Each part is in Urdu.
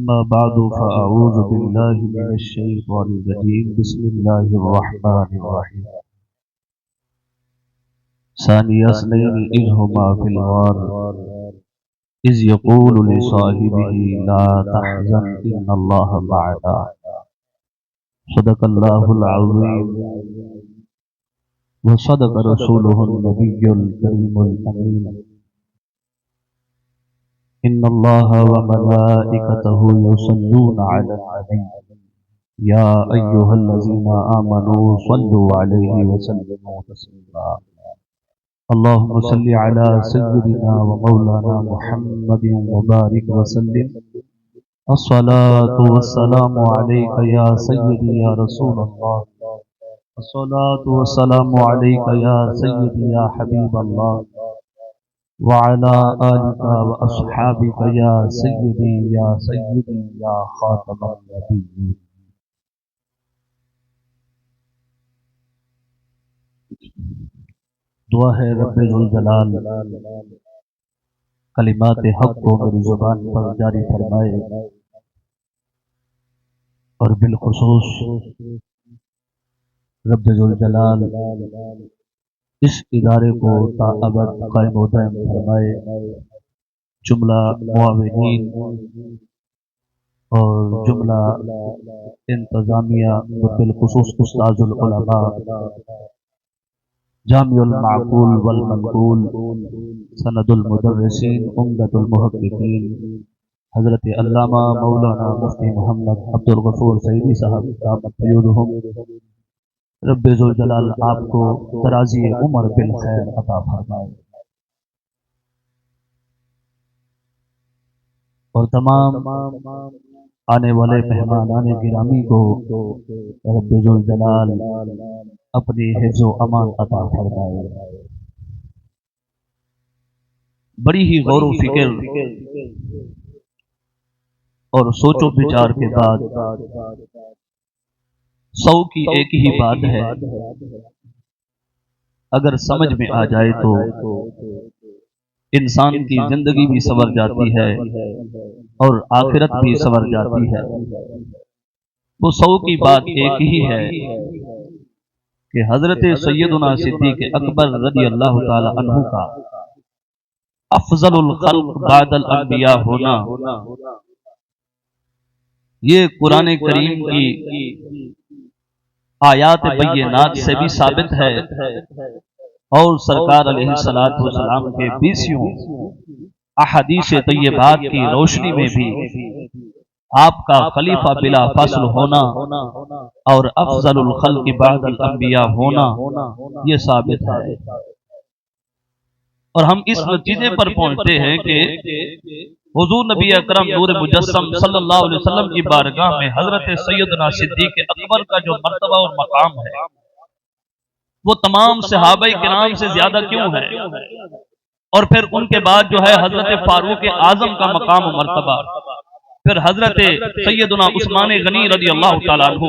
أما بعد فأعوذ بالله من الشيطان الرجيم بسم الله الرحمن الرحيم ثاني اثنين إذ هما في الغار إذ يقول لصاحبه لا تحزن إن الله معنا صدق الله العظيم وصدق رسوله النبي الكريم الأمين إن الله وملائكته يصلون على النبي يا أيها الذين آمنوا صلوا عليه وسلموا تسليما اللهم صل على سيدنا ومولانا محمد وبارك وسلم الصلاة والسلام عليك يا سيدي يا رسول الله الصلاة والسلام عليك يا سيدي يا حبيب الله وعلى آلك وأصحابك يا سيدي يا خاتم النبيين دعا ہے رب ذوالجلال کلمات حق کو میری زبان پر جاری فرمائے اور بالخصوص رب ذوالجلال اس ادارے کو تا ابد قائم و دائم فرمائے، جملہ معاونین اور جملہ انتظامیہ اور بالخصوص استاذ العلماء جامع المعقول والمنقول سند المدرسین عمدۃ المحققین حضرت علامہ مولانا مفتی محمد عبد الغفور سعیدی صاحب دامت فیوضہم، رب ذوالجلال آپ کو ترازی عمر بالخیر عطا فرمائے اور تمام آنے والے مہمانان گرامی کو رب ذوالجلال اپنی حفظ و امان عطا فرمائے۔ بڑی ہی غور و فکر اور سوچ و بچار کے بعد 100 کی ایک ہی بات ہے، اگر سمجھ میں آ جائے تو انسان کی زندگی بھی سنور جاتی ہے اور آخرت بھی سنور جاتی ہے۔ وہ 100 کی بات ایک ہی ہے کہ حضرت سیدنا صدیق اکبر رضی اللہ تعالی عنہ کا افضل الخلق بعد الانبیاء ہونا، یہ قرآن کریم کی آیات بینات سے بھی ثابت ہے اور سرکار علیہ الصلوۃ والسلام کے 20 احادیث طیبات کی روشنی میں بھی آپ کا خلیفہ بلا فصل ہونا اور افضل الخلق بعد الانبیاء ہونا یہ ثابت ہے۔ اور ہم اس نتیجے پر پہنچتے ہیں کہ حضور نبی اکرم نور مجسم صلی اللہ علیہ وسلم کی بارگاہ میں حضرت سیدنا صدیق اکبر کا جو مرتبہ اور مقام ہے وہ تمام صحابہ کرام سے زیادہ کیوں ہے، اور پھر ان کے بعد جو ہے حضرت فاروق اعظم کا مقام و مرتبہ، پھر حضرت سیدنا عثمان غنی رضی اللہ تعالیٰ عنہ،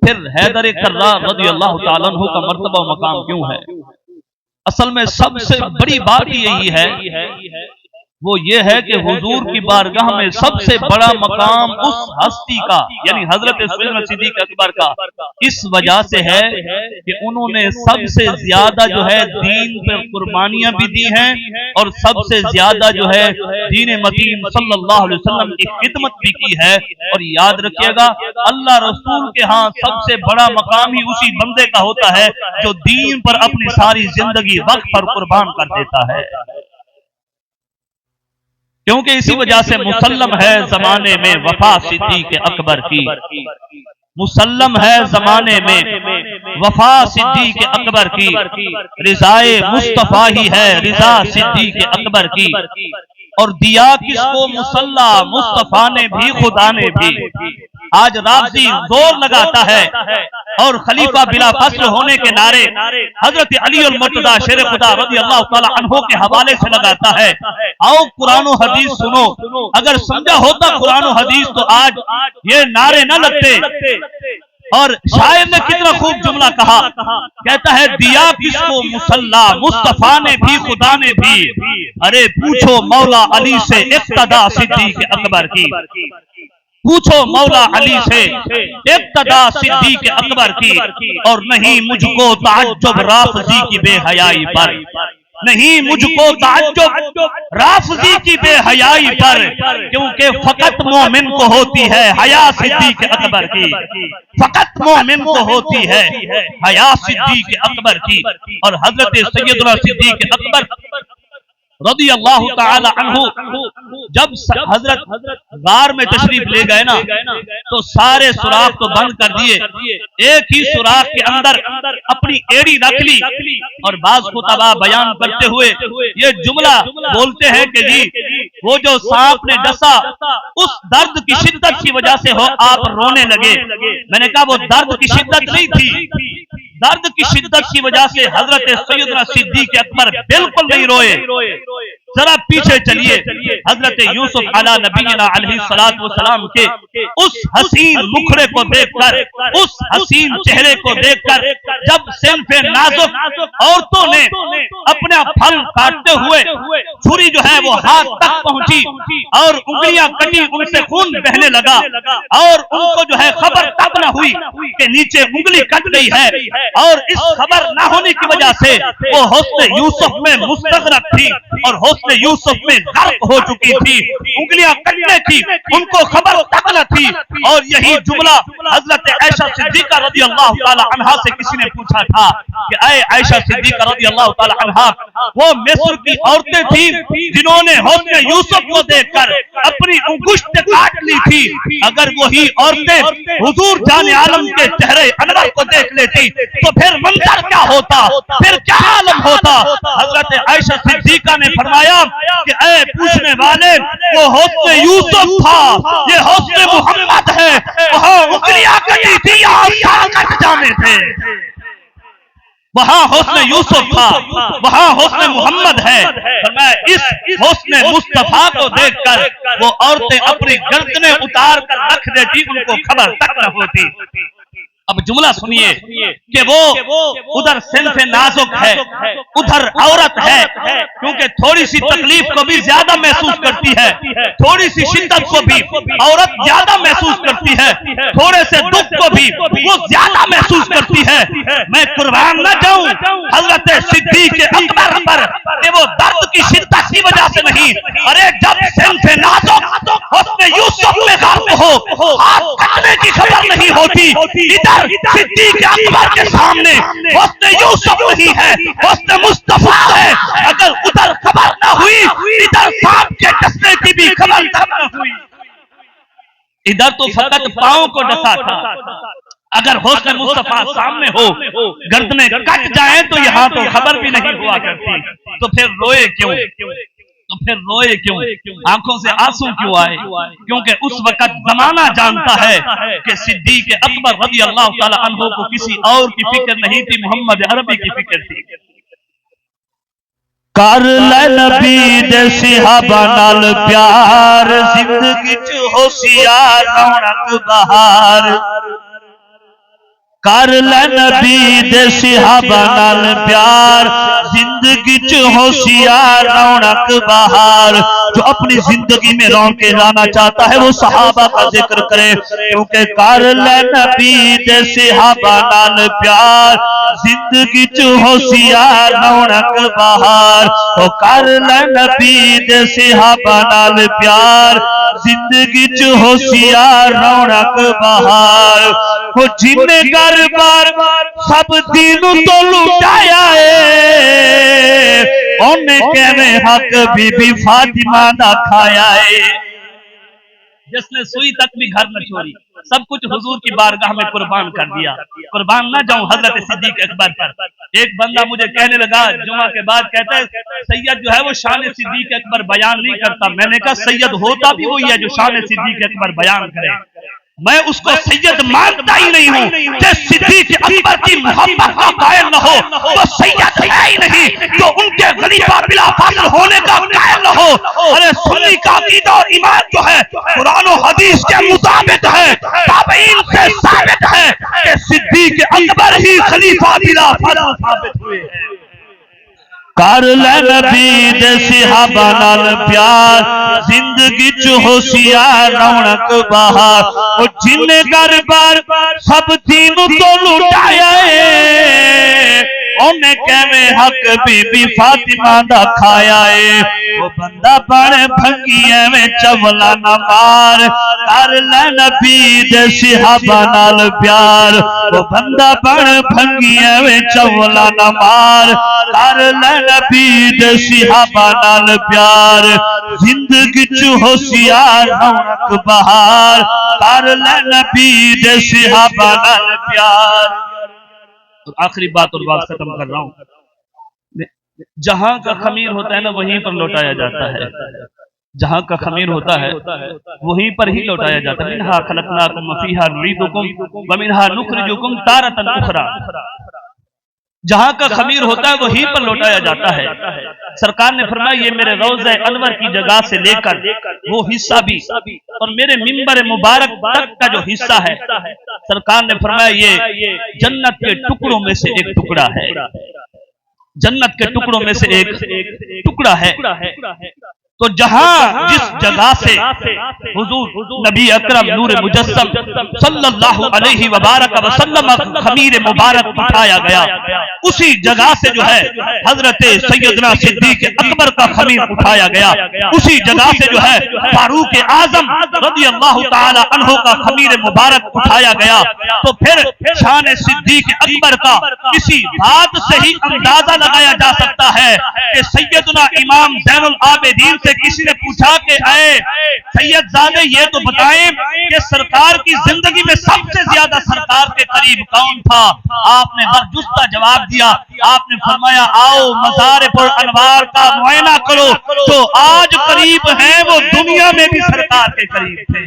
پھر حیدر کرار رضی اللہ تعالیٰ عنہ کا مرتبہ و مقام کیوں ہے؟ اصل میں سب سے بڑی بات یہی ہے، وہ یہ ہے کہ حضور کی بارگاہ میں سب سے بڑا مقام اس ہستی کا یعنی حضرت سیدنا صدیق اکبر کا اس وجہ سے ہے کہ انہوں نے سب سے زیادہ جو ہے دین پر قربانیاں بھی دی ہیں اور سب سے زیادہ جو ہے دین متین صلی اللہ علیہ وسلم کی خدمت بھی کی ہے۔ اور یاد رکھیے گا اللہ رسول کے ہاں سب سے بڑا مقام ہی اسی بندے کا ہوتا ہے جو دین پر اپنی ساری زندگی وقت پر قربان کر دیتا ہے، کیونکہ اسی وجہ سے مسلم ہے زمانے میں وفا صدیق اکبر کی، مسلم ہے زمانے میں وفا صدیق اکبر کی، رضائے مصطفیٰ ہی ہے رضا صدیق اکبر کی، اور دیا کس کو مصلح مصطفیٰ نے بھی خدا نے بھی۔ آج رافضی زور لگاتا ہے اور خلیفہ بلا فصل ہونے کے نعرے حضرت علی المرتضی شیر خدا رضی اللہ تعالی عنہ کے حوالے سے لگاتا ہے۔ آؤ قرآن و حدیث سنو، اگر سمجھا ہوتا قرآن و حدیث تو آج یہ نعرے نہ لگتے۔ اور شاعر نے کتنا خوب جملہ کہا، کہتا ہے دیا کس کو مصلح مصطفیٰ نے بھی خدا نے بھی، ارے پوچھو مولا علی سے اقتدا صدیق اکبر کی۔ پوچھو مولا علی سے ابتدا صدیق اکبر کی، اور نہیں مجھ کو تعجب رافضی کی بے حیائی پر، نہیں مجھ کو تعجب رافضی کی بے حیائی پر، کیونکہ فقط مومن کو ہوتی ہے حیا صدیق اکبر کی، فقط مومن کو ہوتی ہے حیا صدیق اکبر کی۔ اور حضرت سیدنا صدیق اکبر رضی اللہ تعالی عنہ جب حضرت غار میں تشریف لے گئے نا تو سارے سوراخ تو بند کر دیے، ایک ہی سوراخ کے اندر اپنی ایڑی رکھ لی، اور بعض خطباء بیان کرتے ہوئے یہ جملہ بولتے ہیں کہ جی وہ جو سانپ نے ڈسا اس درد کی شدت کی وجہ سے ہو آپ رونے لگے۔ میں نے کہا وہ درد کی شدت نہیں تھی، درد کی شدت کی وجہ سے حضرت سیدنا صدیق اکبر بالکل نہیں روئے۔ ذرا پیچھے چلیے، حضرت یوسف علی نبینا علیہ السلام کے اس حسین مکھڑے کو دیکھ کر، اس حسین چہرے کو دیکھ کر جب صنف نازک عورتوں نے اپنا پھل کاٹتے ہوئے چھری جو ہے وہ ہاتھ تک پہنچی اور انگلیاں کٹی، ان سے خون بہنے لگا، اور ان کو جو ہے خبر تب نہ ہوئی کہ نیچے انگلی کٹ گئی ہے، اور اس خبر نہ ہونے کی وجہ سے وہ حسن یوسف میں مستغرق تھی اور حسن یوسف میں غرق ہو چکی تھی، انگلیاں کٹنے کی ان کو خبر تک نہ تھی۔ اور یہی جملہ حضرت عائشہ صدیقہ رضی اللہ تعالی عنہا سے کسی نے پوچھا تھا کہ اے عائشہ صدیقہ رضی اللہ تعالی عنہا، وہ مصر کی عورتیں تھیں جنہوں نے حسن یوسف کو دیکھ کر اپنی انگشت کاٹ لی تھی، اگر وہی عورتیں حضور جان عالم کے چہرے انور کو دیکھ لیتی تو پھر منظر کیا ہوتا، پھر کیا عالم ہوتا۔ حضرت عائشہ صدیقہ نے فرمایا کہ اے پوچھنے والے، وہ حسن یوسف تھا، یہ حسن محمد ہے، وہاں انگلیاں کٹی تھی، یہاں سر کٹ جانے تھے۔ وہاں حسن یوسف تھا، وہاں حسن محمد ہے۔ فرمایا اس حسن مصطفیٰ کو دیکھ کر وہ عورتیں اپنی گردنیں اتار کر رکھ دیتی، ان کو خبر تک نہ ہوتی۔ اب جملہ سنیے کہ وہ ادھر صنف نازک ہے، ادھر عورت ہے، کیونکہ تھوڑی سی تکلیف کو بھی زیادہ محسوس کرتی ہے، تھوڑی سی شدت کو بھی عورت زیادہ محسوس کرتی ہے، تھوڑے سے دکھ کو بھی وہ زیادہ محسوس کرتی ہے۔ میں قربان نہ جاؤں حضرت صدیق اکبر پر کہ وہ درد کی شدت کی وجہ سے نہیں، ارے جب صنف نازک حسن یوسف میں غرق ہو، ہاتھ کٹنے کی خبر نہیں ہوتی، ادھر صدیق اکبر کے سامنے حسن یوسف نہیں ہے، حسن مصطفیٰ ہے۔ اگر ادھر خبر نہ ہوئی، ادھر سانپ کے ڈسنے کی بھی خبر نہ ہوئی۔ ادھر تو فقط پاؤں کو ڈسا تھا، اگر حسن مصطفیٰ سامنے ہو، گردنیں کٹ جائیں تو یہاں تو خبر بھی نہیں ہوا کرتی، تو پھر روئے کیوں؟ تو پھر روئے کیوں؟ آنکھوں سے آنسو کیوں آئے؟ کیونکہ اس وقت زمانہ جانتا ہے کہ صدیق اکبر رضی اللہ تعالی عنہ کو کسی اور کی فکر نہیں تھی، محمد عربی کی فکر تھی۔ کر لے نبی دے صحابہ نال پیار، زندگی چ ہوشیار رونق بہار۔ کر لے نبی دے صحابہ نال پیار، زندگی چ ہوشیار رونق بہار۔ جو اپنی زندگی میں رونقیں لانا چاہتا ہے وہ صحابہ کا ذکر کرے، کیونکہ کر لے نبی دے صحابہ نال پیار، زندگی چ ہوشیار رونق بہار۔ او کر لے نبی دے صحابہ نال پیار، زندگی چ ہوشیار رونق بہار۔ وہ جن گھر بار سب دین تو لٹایا ہے، انہیں کہنے حق بی بی فاطمہ نہ کھایا ہے۔ جس نے سوئی تک بھی گھر نہ چھوڑی، سب کچھ حضور کی بارگاہ میں قربان کر دیا۔ قربان نہ جاؤں حضرت صدیق اکبر پر۔ ایک بندہ مجھے کہنے لگا جمعہ کے بعد، کہتا ہے سید جو ہے وہ شان صدیق اکبر بیان نہیں کرتا۔ میں نے کہا سید ہوتا بھی وہی ہے جو شان صدیق اکبر بیان کرے، میں اس کو سید مانتا ہی نہیں ہوں۔ جس صدیق اکبر کی محبت کا قائل نہ ہو وہ سید ہے ہی نہیں، جو ان کے خلیفہ بلا فاصل ہونے کا قائل نہ ہو۔ ارے سنی کا عقیدہ اور ایمان جو ہے قرآن و حدیث کے مطابق ہے، تابعین سے ثابت ہے کہ صدیق اکبر ہی خلیفہ بلا فاصل ثابت ہوئے ہیں۔ کر لے نبی دے صحابہ نال پیار زندگی چ ہوشیار رونق بہار او جن گھر بار سب دین تو لٹایا ہے انہیں کیویں حق بی بی فاطمہ دا کھایا ہے وہ بندہ بڑے بھنگی ایویں چولا نہ مار کر لے نبی دے صحابہ نال پیار وہ بندہ بڑے بھنگی ایویں چولا نہ مار کر لے نبی دے صحابہ نال پیار زندگی چ ہوشیار رونق بہار کر لے نبی دے صحابہ نال پیار آخری بات اور بات ختم کر رہا ہوں جہاں کا خمیر ہوتا ہے نا وہیں پر لوٹایا جاتا ہے جہاں کا خمیر ہوتا ہے وہیں پر ہی لوٹایا جاتا ہے منہا خلقناکم وفیہا نعیدکم ومنہا نخرجکم تارۃ اخری جہاں کا خمیر ہوتا ہے وہیں پر لوٹایا جاتا ہے سرکار نے فرمایا یہ میرے روضہ انور کی جگہ سے لے کر وہ حصہ بھی اور میرے منبر مبارک تک کا جو حصہ ہے سرکار نے فرمایا یہ جنت کے ٹکڑوں میں سے ایک ٹکڑا ہے جنت کے ٹکڑوں میں سے ایک ٹکڑا ہے تو جہاں جس جگہ سے حضور نبی اکرم نور مجسم صلی اللہ علیہ وبارک وسلم خمیر مبارک اٹھایا گیا اسی جگہ سے جو ہے حضرت سیدنا صدیق اکبر کا خمیر اٹھایا گیا اسی جگہ سے جو ہے فاروق اعظم رضی اللہ تعالی عنہ کا خمیر مبارک اٹھایا گیا تو پھر شان صدیق اکبر کا اسی بات سے ہی اندازہ لگایا جا سکتا ہے کہ سیدنا امام زین العابدین سے کسی نے پوچھا کہ اے سید زادے یہ تو بتائیں کہ سرکار کی زندگی میں سب سے زیادہ سرکار کے قریب کون تھا آپ نے برجستہ جواب دیا آپ نے فرمایا آؤ مزار پر انوار کا معائنہ کرو جو آج قریب ہیں وہ دنیا میں بھی سرکار کے قریب تھے